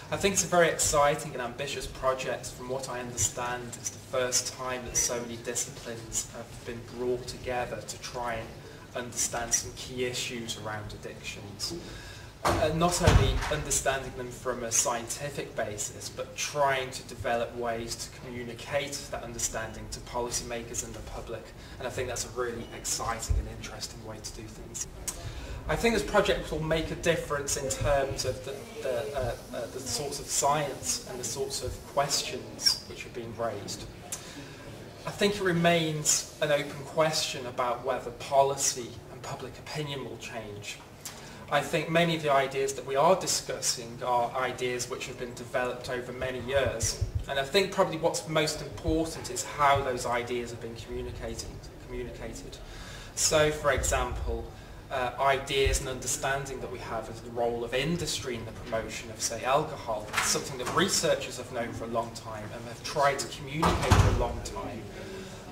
I think it's a very exciting and ambitious project. From what I understand, it's the first time that so many disciplines have been brought together to try and understand some key issues around addictions. Not only understanding them from a scientific basis, but trying to develop ways to communicate that understanding to policymakers and the public. And I think that's a really exciting and interesting way to do things. I think this project will make a difference in terms of the sorts of science and the sorts of questions which are being raised. I think it remains an open question about whether policy and public opinion will change. I think many of the ideas that we are discussing are ideas which have been developed over many years, and I think probably what's most important is how those ideas have been communicated. So, for example, ideas and understanding that we have of the role of industry in the promotion of, say, alcohol, is something that researchers have known for a long time and have tried to communicate for a long time,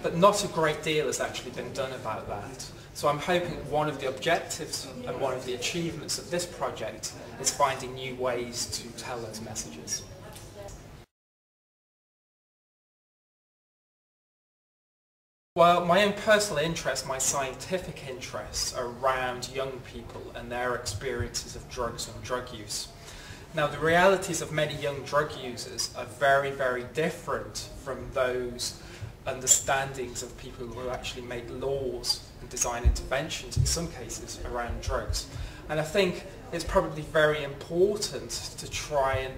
but not a great deal has actually been done about that. So I'm hoping one of the objectives and one of the achievements of this project is finding new ways to tell those messages. Well, my own personal interest, my scientific interests are around young people and their experiences of drugs and drug use. Now, the realities of many young drug users are very, very different from those understandings of people who actually make laws and design interventions, in some cases, around drugs. And I think it's probably very important to try and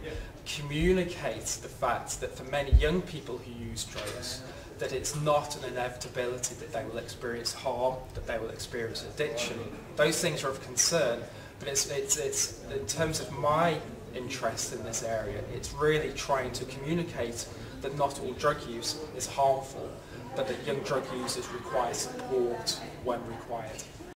communicate the fact that for many young people who use drugs, that it's not an inevitability that they will experience harm, that they will experience addiction. Those things are of concern, but it's in terms of my interest in this area, it's really trying to communicate that not all drug use is harmful, but that young drug users require support when required.